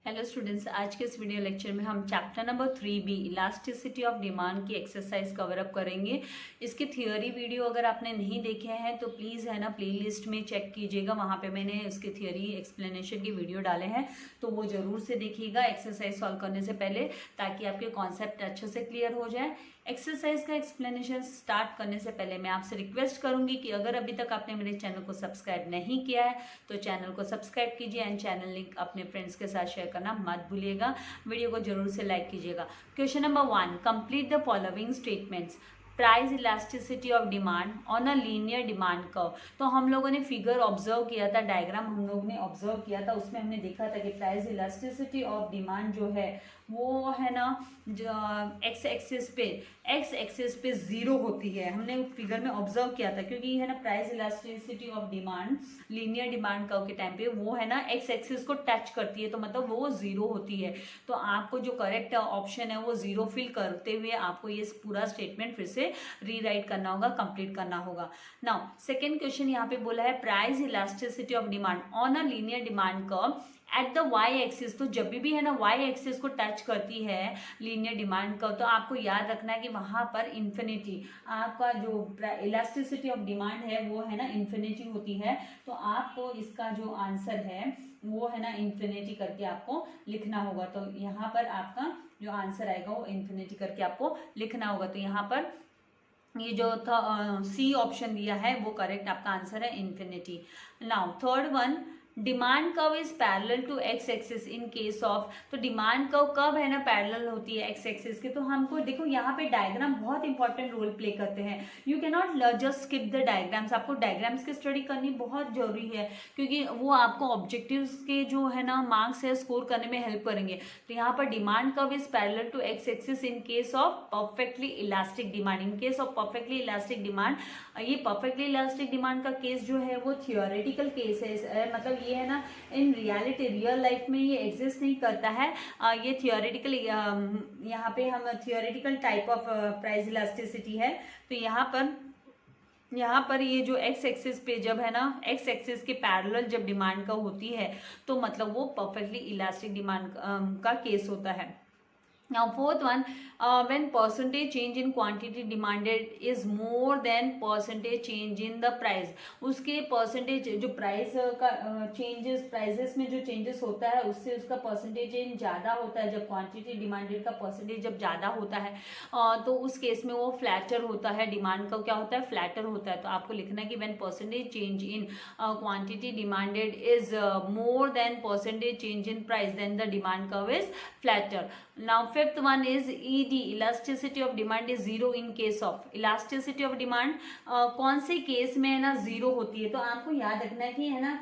Hello students, आज के इस वीडियो लेक्चर में हम chapter number 3B elasticity of demand की एक्सरसाइज कवर अप करेंगे। इसके थियोरी वीडियो अगर आपने नहीं देखे हैं तो प्लीज़ है ना प्लेलिस्ट में चेक कीजिएगा, वहाँ पे मैंने इसके थियोरी एक्सप्लेनेशन के वीडियो डाले हैं, तो वो ज़रूर से देखिएगा एक्सरसाइज सॉल्व करने से पहले, ताकि आपके कॉन्सेप्ट अच्छे से क्लियर हो जाए। एक्सरसाइज का एक्सप्लेनेशन स्टार्ट करने से पहले मैं आपसे रिक्वेस्ट करूंगी कि अगर अभी तक आपने मेरे चैनल को सब्सक्राइब नहीं किया है तो चैनल को सब्सक्राइब कीजिए एंड चैनल लिंक अपने फ्रेंड्स के साथ शेयर करना मत भूलिएगा। वीडियो को जरूर से लाइक कीजिएगा। Question number 1, complete the following statements. Price elasticity of demand on a linear demand curve. तो हम लोगों ने फिगर ऑब्जर्व किया था, डायग्राम हम लोगों ने ऑब्जर्व किया था, उसमें हमने देखा था कि प्राइस इलास्टिसिटी ऑफ डिमांड जो है वो है ना एक्स एक्सिस पे जीरो होती है। हमने फिगर में ऑब्जर्व किया था, क्योंकि है ना price elasticity of demand linear demand curve के टाइम पे वो है ना एक्स एक्सिस को टच करती है, तो मतलब वो जीरो होती है। तो आपको जो करेक्ट ऑप्शन है वो जीरो फिल करते हुए आपको ये पूरा स्टेटमेंट फिर से रीराइट करना होगा, कंप्लीट करना होगा। नाउ सेकेंड क्वेश्चन यहाँ पे बोला है price elasticity of demand on a linear demand curve at the Y axis. तो जब भी है ना वाई एक्सिस को टच करती है लीनियर डिमांड कर्व, तो आपको याद रखना है कि वहां पर इन्फिनिटी, आपका जो इलास्टिसिटी ऑफ डिमांड है वो है ना इन्फिनिटी होती है। तो आपको इसका जो आंसर है वो है ना इन्फिनिटी करके आपको लिखना होगा। तो यहाँ पर आपका जो आंसर आएगा वो इन्फिनिटी करके आपको लिखना होगा। तो यहाँ पर ये जो था सी ऑप्शन दिया है वो करेक्ट आपका आंसर है, infinity. Now third one, demand curve is parallel to x axis in case of. तो डिमांड कर्व कब है ना पैरेलल होती है एक्स एक्सिस के। तो हमको देखो यहाँ पे डायग्राम बहुत इंपॉर्टेंट रोल प्ले करते हैं। You can not just skip the diagrams, आपको डायग्राम्स की स्टडी करनी बहुत जरूरी है, क्योंकि वो आपको ऑब्जेक्टिव्स के जो है ना मार्क्स है स्कोर करने में हेल्प करेंगे। तो यहाँ पर demand curve is parallel to x axis in case of perfectly elastic demand. In case of perfectly elastic demand, ये परफेक्टली इलास्टिक डिमांड का केस जो है वो थियोरेटिकल केस है, मतलब ये है ना इन रियलिटी रियल लाइफ में ये एग्जिस्ट नहीं करता है। ये थियोरेटिकल, यहाँ पे हम theoretical type of price elasticity है। तो यहाँ पर ये जो एक्स एक्सिस पे जब है ना एक्स एक्सिस के पैरेलल जब डिमांड का होती है तो मतलब वो परफेक्टली इलास्टिक डिमांड का केस होता है। Now fourth one, when percentage change in quantity demanded is more than percentage change in the price। उसके percentage जो price का changes, prices में जो changes होता है उससे उसका percentage change ज़्यादा होता है। जब quantity demanded का percentage जब ज़्यादा होता है तो उस केस में वो flatter होता है, डिमांड का क्या होता है flatter होता है। तो आपको लिखना है कि when percentage change in quantity demanded is more than percentage change in price, then the demand curve is flatter। Now fifth one is ED, elasticity of demand is zero in case of। elasticity of demand कौन से case में है ना zero होती है। तो आपको याद रखना है कि है ना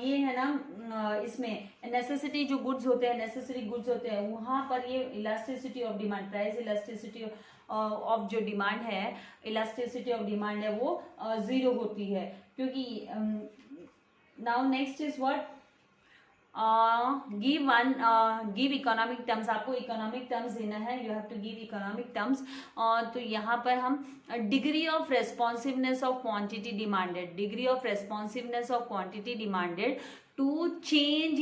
ये है ना इसमें नेसेसिटी जो गुड्स होते हैं, नेसेसरी गुड्स होते हैं, वहाँ पर ये elasticity of demand, price elasticity of जो डिमांड है, इलास्टिसिटी ऑफ डिमांड है वो जीरो होती है। क्योंकि now next is what, give economic terms. आपको इकोनॉमिक टर्म्स देना है, you have to give economic terms. तो यहाँ पर हम degree of responsiveness of quantity demanded, degree of responsiveness of quantity demanded to change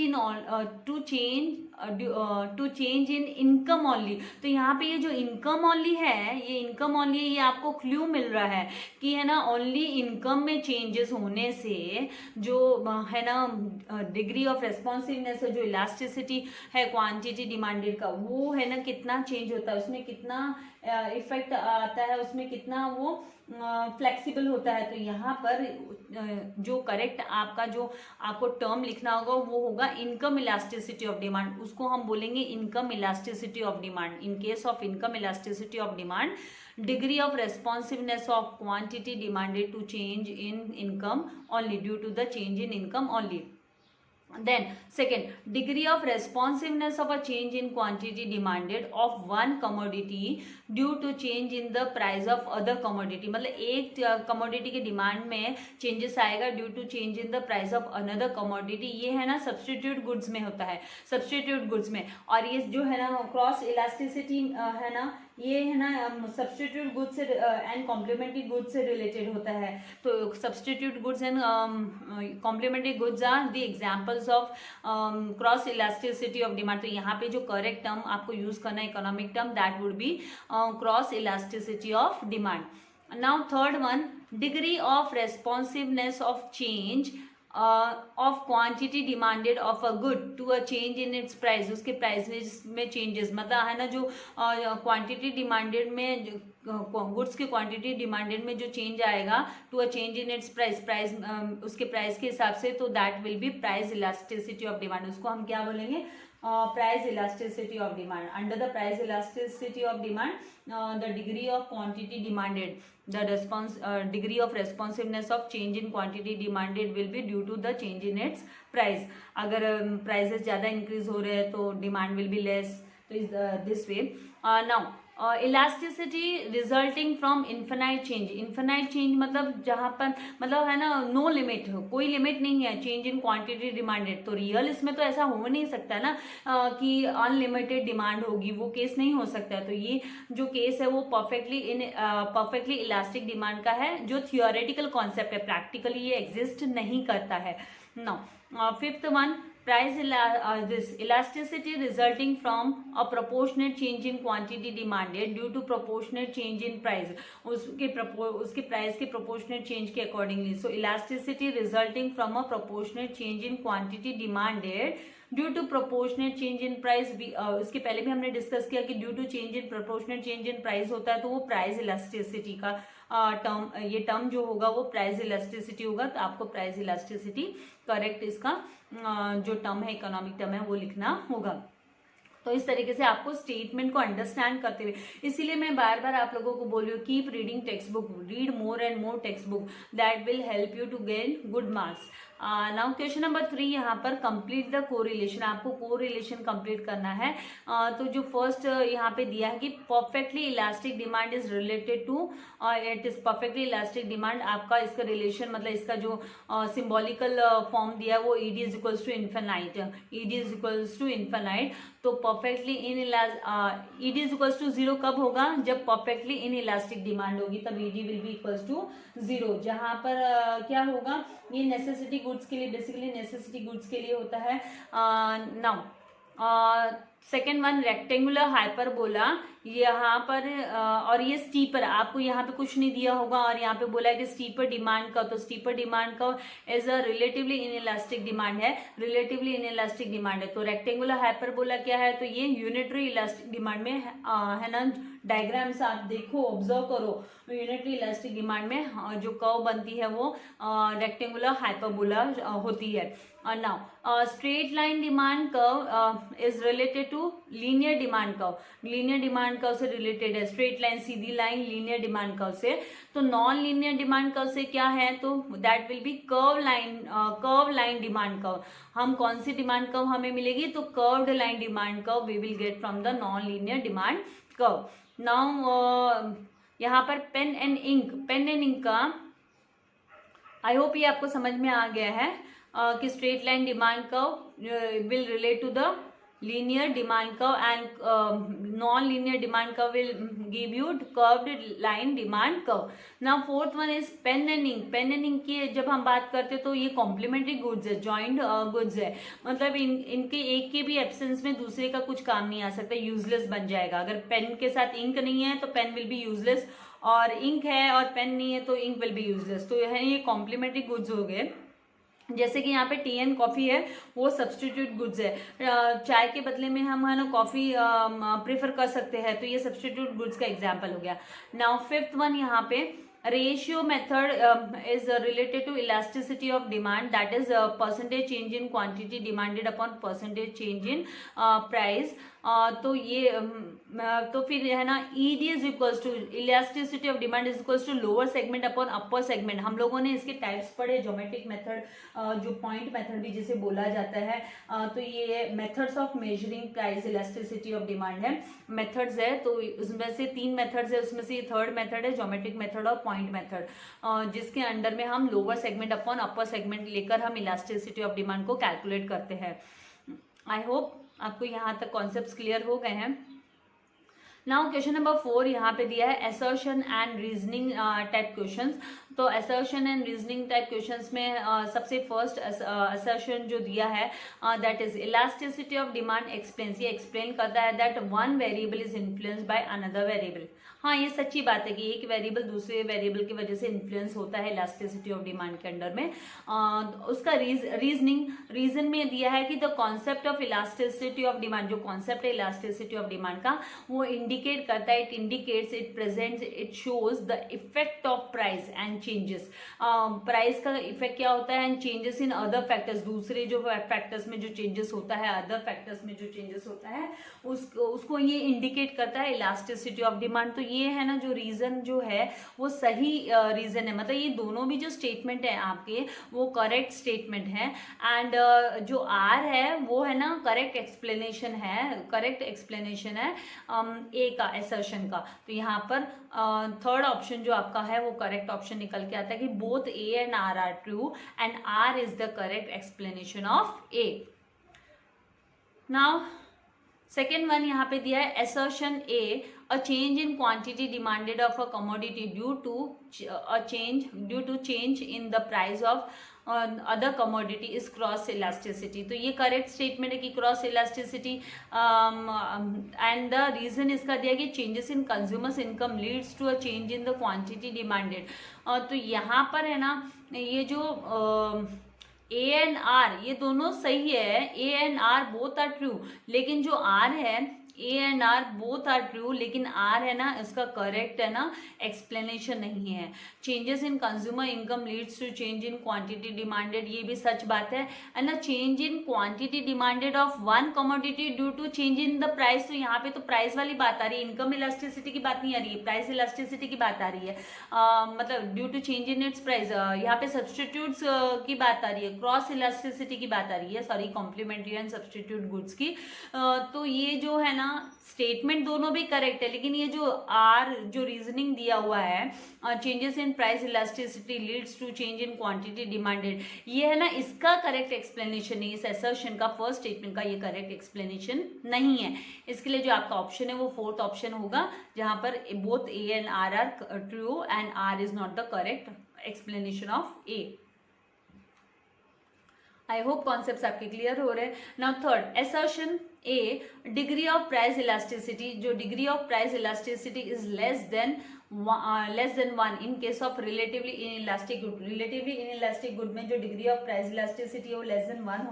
in income only. तो यहाँ पे ये जो इनकम ओनली है, ये इनकम ओनली, ये आपको क्लू मिल रहा है कि है ना ओनली इनकम में चेंजेस होने से जो है ना डिग्री ऑफ रेस्पॉन्सिवनेस है, जो इलास्टिसिटी है क्वांटिटी डिमांडेड का, वो है ना कितना चेंज होता है, उसमें कितना इफेक्ट आता है, उसमें कितना वो फ्लेक्सिबल होता है। तो यहाँ पर जो करेक्ट आपका जो आपको टर्म लिखना होगा वो होगा इनकम इलास्टिसिटी ऑफ डिमांड। उसको हम बोलेंगे income elasticity of demand. In case of income elasticity of demand, degree of responsiveness of quantity demanded to change in income only, due to the change in income only। Then second, degree of responsiveness of a change in quantity demanded of one commodity due to change in the price of other commodity। मतलब एक commodity के demand में changes आएगा due to change in the price of another commodity। ये है ना substitute goods में होता है, सब्सटीट्यूट गुड्स में। और ये जो है ना क्रॉस इलास्टिसिटी है ना, ये है ना substitute goods and complementary goods से रिलेटेड होता है। तो substitute goods and complementary goods are the examples of cross elasticity of demand. तो यहाँ पे जो करेक्ट टर्म आपको यूज करना है economic term, that would be cross elasticity of demand. Now third one, degree of responsiveness of change of quantity demanded of a good to a change in its price. उसके price में changes, मतलब है ना जो quantity demanded में goods की quantity demanded में जो चेंज आएगा to a change in its price उसके प्राइस के हिसाब से, तो that will be price elasticity of demand. उसको हम क्या बोलेंगे, price elasticity of demand. Under the price elasticity of demand, the degree of quantity demanded, the degree of responsiveness of change in quantity demanded will be due to the change in its price। अगर prices ज़्यादा increase हो रहे हैं तो demand will be less, तो is this way। now elasticity resulting from infinite change. Infinite change मतलब जहाँ पर मतलब है ना नो लिमिट, कोई लिमिट नहीं है चेंज इन क्वांटिटी डिमांडेड। तो रियल इसमें तो ऐसा हो नहीं सकता ना कि अनलिमिटेड डिमांड होगी, वो केस नहीं हो सकता। तो ये जो केस है वो परफेक्टली इलास्टिक डिमांड का है, जो थियोरेटिकल कॉन्सेप्ट है, प्रैक्टिकली ये एग्जिस्ट नहीं करता है। Now fifth one, price this elasticity resulting from a proportionate change in quantity demanded due to proportionate change in price। उसके प्राइस के proportionate change के accordingly। so elasticity resulting from a proportionate change in quantity demanded due to proportionate change in price. उसके पहले भी हमने discuss किया कि due to change in proportionate change in price होता है, तो वो प्राइस इलास्टिसिटी का टर्म, ये टर्म जो होगा वो प्राइस इलास्टिसिटी होगा। तो आपको प्राइस इलास्टिसिटी करेक्ट इसका जो टर्म है इकोनॉमिक टर्म है वो लिखना होगा। तो इस तरीके से आपको स्टेटमेंट को अंडरस्टैंड करते हुए, इसीलिए मैं बार बार आप लोगों को बोल रही हूँ keep reading text book, read more and more text book, that will help you to gain good marks. Now question number 3, यहाँ पर कंप्लीट द कोरिलेशन। आपको कोरिलेशन कंप्लीट करना है। तो जो फर्स्ट यहाँ पे दिया है कि perfectly elastic demand is related to, it is perfectly elastic demand, आपका इसका रिलेशन मतलब इसका जो सिंबॉलिकल फॉर्म दिया है वो ED is equals to infinite, ED is equals to infinite. तो perfectly in ED is equals to 0 कब होगा, जब परफेक्टली इन इलास्टिक डिमांड होगी, तब ED will be equals to 0। जहां पर क्या होगा, ये नेसेसिटी गुड्स के लिए, बेसिकली नेसेसिटी गुड्स के लिए होता है। Now second one, rectangular hyperbola, यहाँ पर और ये स्टीपर, आपको यहाँ पे कुछ नहीं दिया होगा और यहाँ पे बोला है कि स्टीपर डिमांड का, तो स्टीपर डिमांड का as a relatively inelastic demand है, रिलेटिवली इनइलास्टिक डिमांड है। तो रेक्टेंगुलर हाइपरबोला क्या है, तो ये यूनिटरी इलास्टिक डिमांड में है ना। डायग्राम्स आप देखो, ऑब्जर्व करो, यूनिटरी इलास्टिक डिमांड में जो कर्व बनती है वो रेक्टेंगुलर हाइपरबोला होती है। Now straight line demand curve is related to linear demand curve, linear demand curve से रिलेटेड है। स्ट्रेट लाइन, सीधी लाइन लीनियर डिमांड कर्व से। तो नॉन लीनियर डिमांड कर्व से क्या है, तो that will be curve line demand curve. हम कौन सी डिमांड कर्व हमें मिलेगी, तो curved line demand curve we will get from the non linear demand curve. Now यहाँ पर पेन एंड इंक का आई होप ये आपको समझ में आ गया है कि straight line demand curve will relate to the linear demand curve and non-linear demand curve will give you curved line demand curve. Now fourth one is pen and ink. pen and ink की जब हम बात करते हैं तो ये complementary goods है, joint goods है, मतलब इनके एक के भी एब्सेंस में दूसरे का कुछ काम नहीं आ सकता, यूजलेस बन जाएगा। अगर पेन के साथ इंक नहीं है तो पेन विल बी यूजलेस, और इंक है और पेन नहीं है तो इंक विल बी यूजलेस। तो ये कॉम्प्लीमेंट्री गुड्स हो गए। जैसे कि यहाँ पे टी एंड कॉफ़ी है, वो सब्सटीट्यूट गुड्स है, चाय के बदले में हम है ना कॉफ़ी प्रेफर कर सकते हैं, तो ये सब्सटीट्यूट गुड्स का एग्जाम्पल हो गया। नाउ फिफ्थ वन, यहाँ पे ratio method is related to elasticity of demand, that is percentage change in quantity demanded upon percentage change in price. तो ये तो फिर है ना ED is equals to elasticity of demand is equals to lower segment upon upper segment. हम लोगों ने इसके टाइप्स पढ़े, ज्योमेट्रिक मेथड, जो पॉइंट मेथड भी जिसे बोला जाता है। तो ये methods of measuring price elasticity of demand है, मेथड्स है। तो उसमें से 3 मेथड्स है, उसमें से थर्ड मेथड है ज्योमेट्रिक मेथड और पॉइंट मेथड, जिसके अंडर में हम lower segment upon upper segment लेकर हम इलास्टिसिटी ऑफ डिमांड को कैलकुलेट करते हैं। आई होप आपको यहाँ तक कॉन्सेप्ट्स क्लियर हो गए हैं। नाउ क्वेश्चन नंबर 4 यहाँ पे दिया है assertion and reasoning type questions. तो assertion and reasoning type questions में सबसे फर्स्ट असर्शन जो दिया है that is elasticity of demand explains. ये एक्सप्लेन करता है that one variable is influenced by another variable. हाँ, ये सच्ची बात है कि एक वेरिएबल दूसरे वेरिएबल की वजह से इन्फ्लुएंस होता है इलास्टिसिटी ऑफ डिमांड के अंडर में। उसका रीजन में दिया है कि the concept of elasticity of demand, जो कॉन्सेप्ट है इलास्टिसिटी ऑफ डिमांड का, वो इंडिकेट करता है, it indicates, it presents, it shows the effect of price and changes. Price का इफेक्ट क्या होता है and changes in other factors, दूसरे जो फैक्टर्स में जो चेंजेस होता है, अदर फैक्टर्स में जो चेंजेस होता है उसको ये इंडिकेट करता है इलास्टिसिटी ऑफ डिमांड। तो ये है ना जो रीजन जो है वो सही रीजन है, मतलब ये दोनों भी जो स्टेटमेंट है आपके वो करेक्ट स्टेटमेंट है। एंड जो आर है वो है ना करेक्ट एक्सप्लेनेशन है ए का असर्शन का। तो यहाँ पर थर्ड ऑप्शन जो आपका है वो करेक्ट ऑप्शन निकल के आता है कि both A and R are true and R is the correct explanation of A. Now second one यहाँ पे दिया है assertion A, a change in quantity demanded of a commodity due to change in the price of other commodity is cross elasticity। तो ये correct statement है कि cross elasticity and the reason इसका दिया कि changes in consumers income leads to a change in the quantity demanded. तो यहाँ पर है ना ये जो ए एंड आर ये दोनों सही है, A and R both are true, लेकिन जो आर है A and R both are true, लेकिन आर है ना इसका करेक्ट है ना एक्सप्लेनेशन नहीं है। Changes in consumer income leads to change in quantity demanded, ये भी सच बात है ना। Change in quantity demanded of one commodity due to change in the price, तो यहाँ पे तो प्राइस वाली बात आ रही है, इनकम इलास्टिसिटी की बात नहीं आ रही है, प्राइस इलास्टिसिटी की बात आ रही है। मतलब due to change in its price, यहाँ पे सब्सटीट्यूट्स की बात आ रही है, क्रॉस इलास्टिसिटी की बात आ रही है, sorry complementary and substitute goods की। तो ये जो है ना स्टेटमेंट दोनों भी करेक्ट है, लेकिन ये जो आर जो रीजनिंग दिया हुआ है changes in price elasticity leads to change in quantity demanded, ये है ना इसका करेक्ट एक्सप्लेनेशन नहीं, इस असर्शन का फर्स्ट स्टेटमेंट का ये करेक्ट एक्सप्लेनेशन नहीं है। इसके लिए जो आपका ऑप्शन है वो फोर्थ ऑप्शन होगा, जहां पर both A and R are true and R is not the correct explanation of A. I hope concepts आपके क्लियर हो रहे हैं। Now third assertion A, degree of price elasticity, जो degree of price elasticity is less than 1 in case of relatively inelastic good. Relatively inelastic good में जो degree of price elasticity है वो less than 1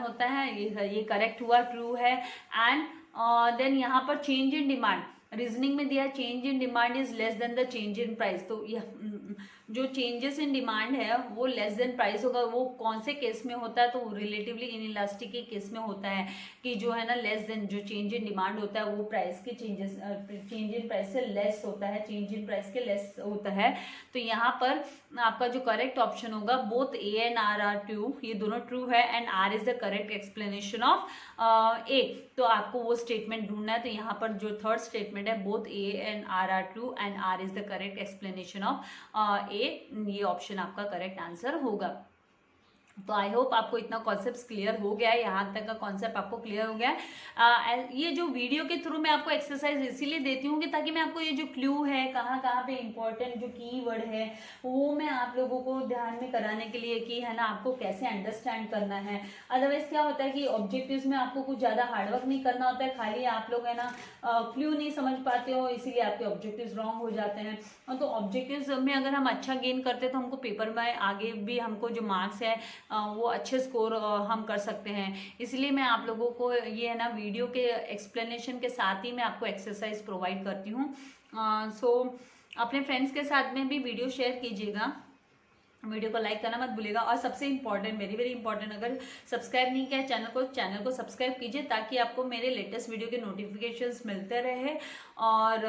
होता है, ये करेक्ट हुआ, true है। एंड देन यहाँ पर चेंज इन डिमांड, रीजनिंग में दिया change in demand is less then the change in price. तो जो चेंजेस इन डिमांड है वो लेस देन प्राइस होगा, वो कौन से केस में होता है, तो रिलेटिवली इनइलास्टिक के केस में होता है कि जो है ना लेस देन, जो चेंज इन डिमांड होता है वो प्राइस के चेंज इन प्राइस से लेस होता है, चेंज इन प्राइस के लेस होता है। तो यहाँ पर आपका जो करेक्ट ऑप्शन होगा both A and R are true, ये दोनों ट्रू है and R is the correct explanation of A. तो आपको वो स्टेटमेंट ढूंढना है, तो यहाँ पर जो थर्ड स्टेटमेंट है both A and R are true and R is the correct explanation of A, ये ऑप्शन आपका करेक्ट आंसर होगा। तो आई होप आपको इतना कॉन्सेप्ट क्लियर हो गया है, यहाँ तक का कॉन्सेप्ट आपको क्लियर हो गया है। ये जो वीडियो के थ्रू मैं आपको एक्सरसाइज इसीलिए देती हूँ कि ताकि मैं आपको ये जो क्लू है कहाँ कहाँ पे इंपॉर्टेंट जो कीवर्ड है वो मैं आप लोगों को ध्यान में कराने के लिए कि है ना आपको कैसे अंडरस्टैंड करना है। अदरवाइज क्या होता है कि ऑब्जेक्टिव्स में आपको कुछ ज़्यादा हार्डवर्क नहीं करना होता है, खाली आप लोग है ना क्लू नहीं समझ पाते हो, इसीलिए आपके ऑब्जेक्टिव्स रॉन्ग हो जाते हैं। तो ऑब्जेक्टिव्स में अगर हम अच्छा गेन करते हैं तो हमको पेपर में आगे भी हमको जो मार्क्स है वो अच्छे स्कोर हम कर सकते हैं। इसलिए मैं आप लोगों को ये है ना वीडियो के एक्सप्लेनेशन के साथ ही मैं आपको एक्सरसाइज प्रोवाइड करती हूँ। सो अपने फ्रेंड्स के साथ में भी वीडियो शेयर कीजिएगा, वीडियो को लाइक करना मत भूलिएगा। और सबसे इम्पॉर्टेंट, वेरी वेरी इंपॉर्टेंट, अगर सब्सक्राइब नहीं किया चैनल को सब्सक्राइब कीजिए ताकि आपको मेरे लेटेस्ट वीडियो के नोटिफिकेशंस मिलते रहे। और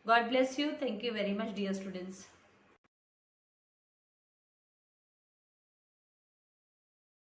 God bless you, thank you very much dear students.